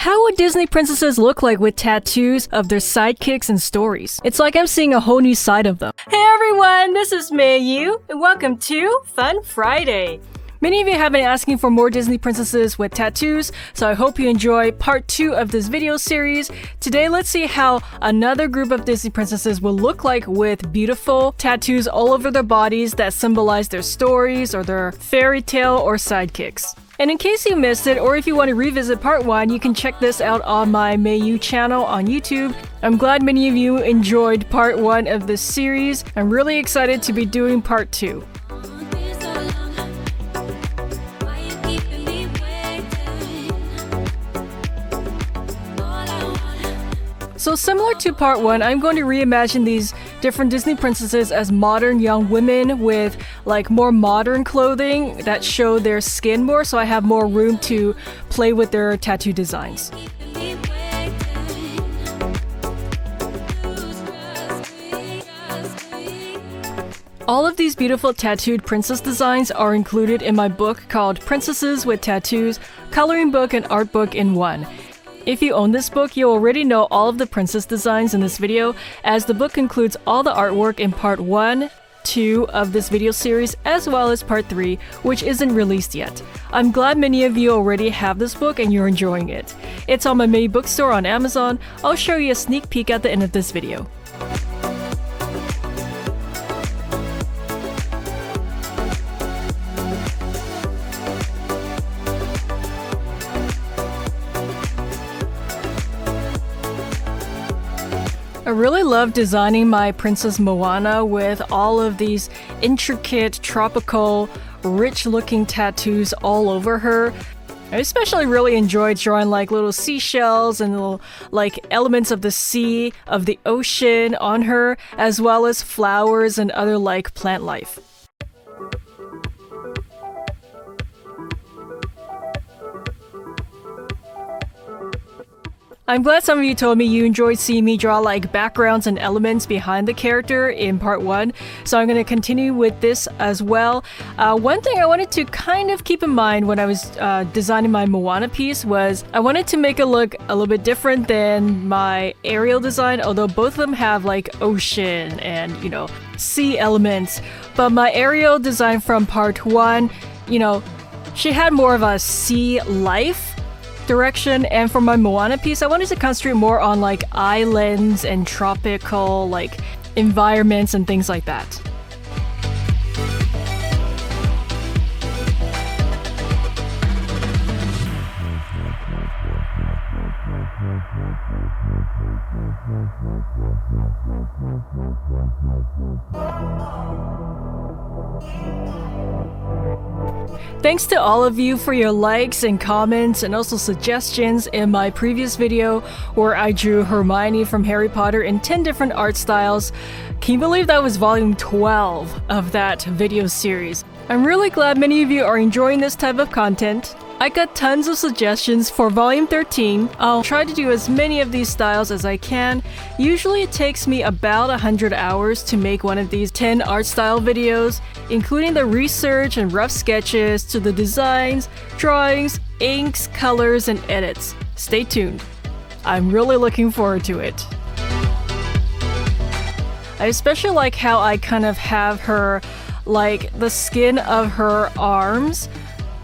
How would Disney princesses look like with tattoos of their sidekicks and stories? It's like I'm seeing a whole new side of them. Hey everyone, this is Mayu, and welcome to Fun Friday. Many of you have been asking for more Disney princesses with tattoos, so I hope you enjoy part 2 of this video series. Today, let's see how another group of Disney princesses will look like with beautiful tattoos all over their bodies that symbolize their stories or their fairy tale or sidekicks. And in case you missed it, or if you want to revisit part 1, you can check this out on my Mayu channel on YouTube. I'm glad many of you enjoyed part 1 of this series. I'm really excited to be doing part 2. So similar to part 1, I'm going to reimagine these different Disney princesses as modern young women with like more modern clothing that show their skin more, so I have more room to play with their tattoo designs. All of these beautiful tattooed princess designs are included in my book called Princesses with Tattoos, Coloring Book and Art Book in One. If you own this book, you already know all of the princess designs in this video, as the book includes all the artwork in part 1, 2 of this video series, as well as part 3, which isn't released yet. I'm glad many of you already have this book and you're enjoying it. It's on my May bookstore on Amazon. I'll show you a sneak peek at the end of this video. I really love designing my Princess Moana with all of these intricate, tropical, rich-looking tattoos all over her. I especially really enjoyed drawing like little seashells and little like elements of the sea, of the ocean on her, as well as flowers and other like plant life. I'm glad some of you told me you enjoyed seeing me draw like backgrounds and elements behind the character in part 1, so I'm going to continue with this as well. One thing I wanted to kind of keep in mind when I was designing my Moana piece was I wanted to make it look a little bit different than my Ariel design, although both of them have like ocean and, you know, sea elements. But my Ariel design from part 1, you know, she had more of a sea life direction, and for my Moana piece I wanted to concentrate more on like islands and tropical like environments and things like that. Thanks to all of you for your likes and comments and also suggestions in my previous video where I drew Hermione from Harry Potter in 10 different art styles. Can you believe that was volume 12 of that video series? I'm really glad many of you are enjoying this type of content. I got tons of suggestions for volume 13. I'll try to do as many of these styles as I can. Usually it takes me about 100 hours to make one of these 10 art style videos, including the research and rough sketches to the designs, drawings, inks, colors, and edits. Stay tuned. I'm really looking forward to it. I especially like how I kind of have her, like the skin of her arms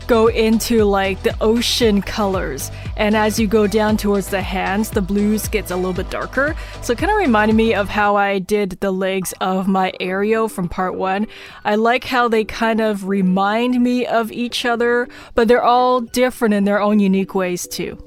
go into like the ocean colors, and as you go down towards the hands, the blues gets a little bit darker, so it kind of reminded me of how I did the legs of my Ariel from part 1. I like how they kind of remind me of each other, but they're all different in their own unique ways too.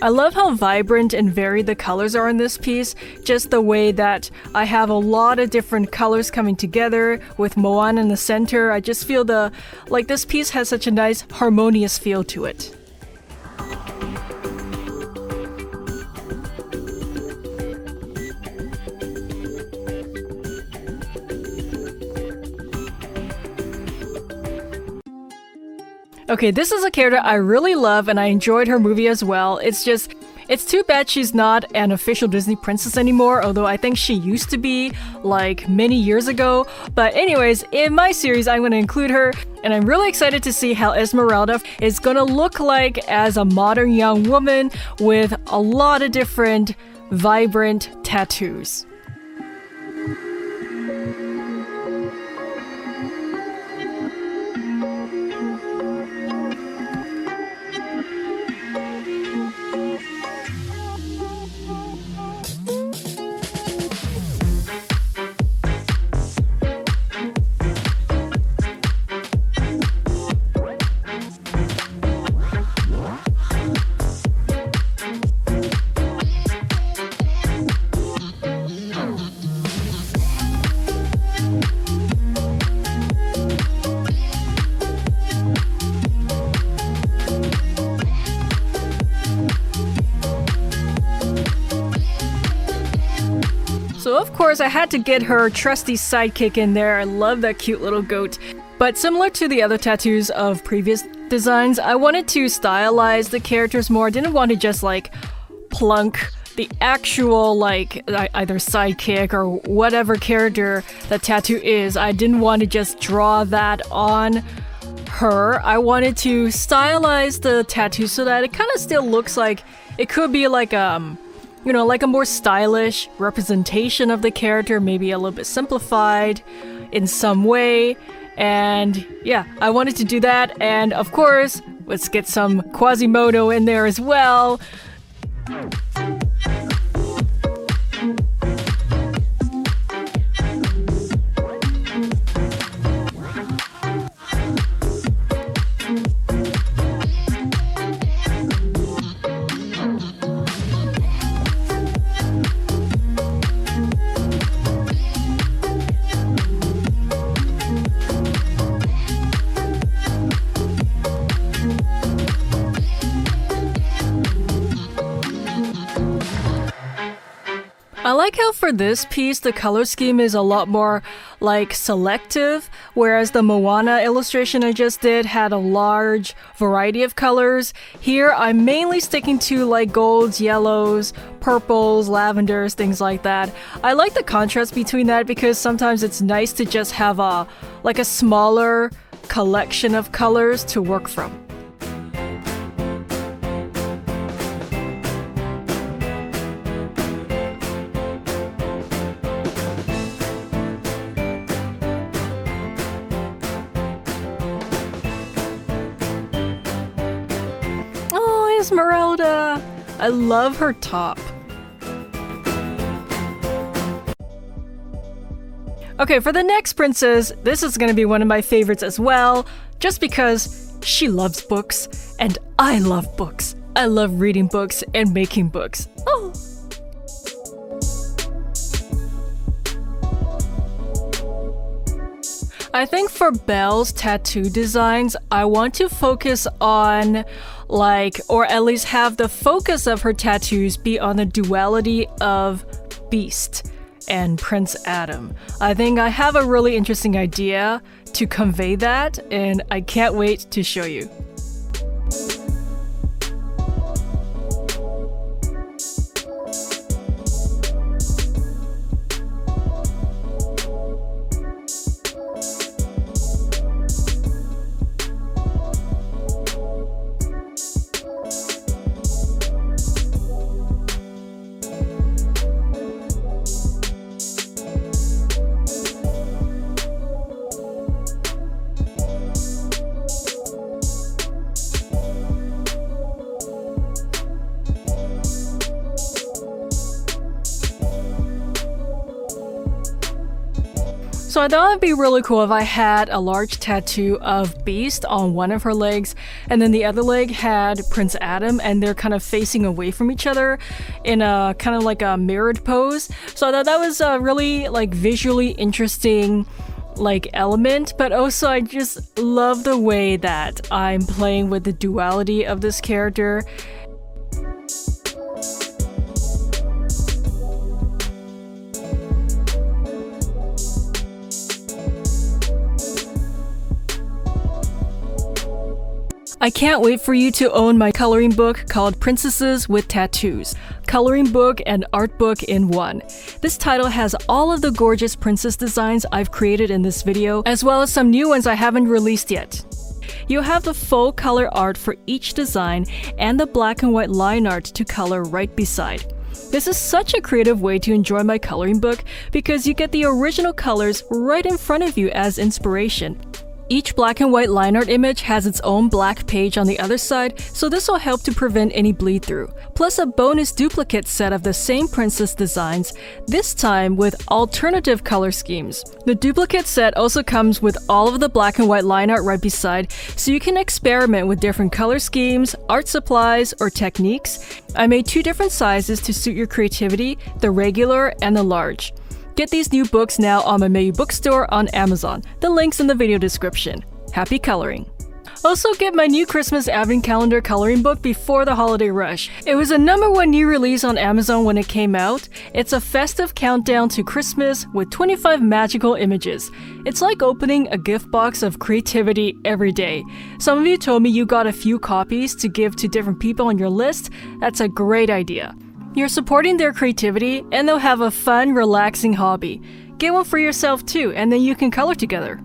I love how vibrant and varied the colors are in this piece, just the way that I have a lot of different colors coming together with Moana in the center. I just feel this piece has such a nice harmonious feel to it. Okay, this is a character I really love and I enjoyed her movie as well. It's too bad she's not an official Disney princess anymore, although I think she used to be like many years ago. But anyways, in my series, I'm going to include her, and I'm really excited to see how Esmeralda is going to look like as a modern young woman with a lot of different vibrant tattoos. So of course I had to get her trusty sidekick in there. I love that cute little goat. But similar to the other tattoos of previous designs, I wanted to stylize the characters more. I didn't want to just like plunk the actual like either sidekick or whatever character the tattoo is. I didn't want to just draw that on her. I wanted to stylize the tattoo so that it kind of still looks like it could be like like a more stylish representation of the character, maybe a little bit simplified in some way. And yeah, I wanted to do that. And of course, let's get some Quasimodo in there as well. I like how for this piece, the color scheme is a lot more like selective, whereas the Moana illustration I just did had a large variety of colors. Here, I'm mainly sticking to like golds, yellows, purples, lavenders, things like that. I like the contrast between that because sometimes it's nice to just have a smaller collection of colors to work from. Esmeralda! I love her top. Okay, for the next princess, this is gonna be one of my favorites as well, just because she loves books, and I love books. I love reading books and making books. Oh! I think for Belle's tattoo designs, I want to focus on or at least have the focus of her tattoos be on the duality of Beast and Prince Adam. I think I have a really interesting idea to convey that, and I can't wait to show you. So I thought it'd be really cool if I had a large tattoo of Beast on one of her legs, and then the other leg had Prince Adam, and they're kind of facing away from each other in a kind of like a mirrored pose. So I thought that was a really like visually interesting like element, but also I just love the way that I'm playing with the duality of this character. I can't wait for you to own my coloring book called Princesses with Tattoos. Coloring book and art book in one. This title has all of the gorgeous princess designs I've created in this video, as well as some new ones I haven't released yet. You'll have the full color art for each design and the black and white line art to color right beside. This is such a creative way to enjoy my coloring book because you get the original colors right in front of you as inspiration. Each black and white line art image has its own black page on the other side, so this will help to prevent any bleed through. Plus a bonus duplicate set of the same princess designs, this time with alternative color schemes. The duplicate set also comes with all of the black and white line art right beside, so you can experiment with different color schemes, art supplies, or techniques. I made 2 different sizes to suit your creativity, the regular and the large. Get these new books now on my Mayu bookstore on Amazon. The link's in the video description. Happy coloring! Also get my new Christmas Advent Calendar coloring book before the holiday rush. It was a #1 new release on Amazon when it came out. It's a festive countdown to Christmas with 25 magical images. It's like opening a gift box of creativity every day. Some of you told me you got a few copies to give to different people on your list. That's a great idea. You're supporting their creativity, and they'll have a fun, relaxing hobby. Get one for yourself too, and then you can color together.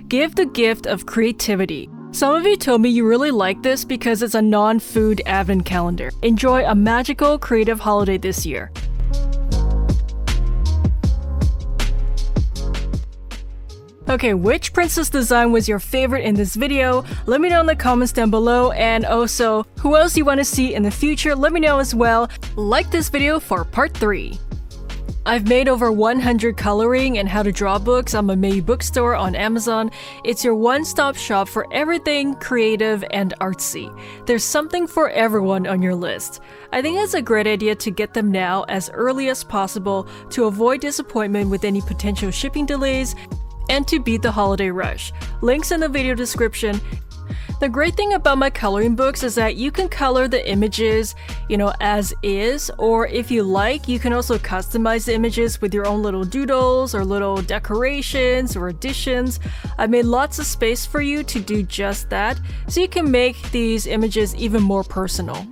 Give the gift of creativity. Some of you told me you really like this because it's a non-food advent calendar. Enjoy a magical, creative holiday this year. Okay, which princess design was your favorite in this video? Let me know in the comments down below, and also, who else you want to see in the future, let me know as well. Like this video for part 3. I've made over 100 coloring and how to draw books on my Mayu bookstore on Amazon. It's your one-stop shop for everything creative and artsy. There's something for everyone on your list. I think it's a great idea to get them now as early as possible to avoid disappointment with any potential shipping delays and to beat the holiday rush. Links in the video description. The great thing about my coloring books is that you can color the images, as is, or if you like, you can also customize the images with your own little doodles or little decorations or additions. I made lots of space for you to do just that, so you can make these images even more personal.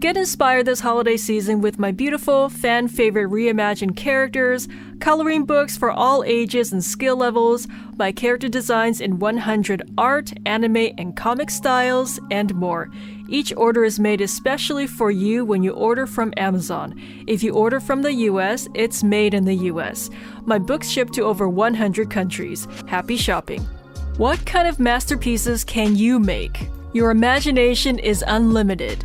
Get inspired this holiday season with my beautiful, fan-favorite reimagined characters, coloring books for all ages and skill levels, my character designs in 100 art, anime, and comic styles, and more. Each order is made especially for you when you order from Amazon. If you order from the US, it's made in the US. My books ship to over 100 countries. Happy shopping! What kind of masterpieces can you make? Your imagination is unlimited.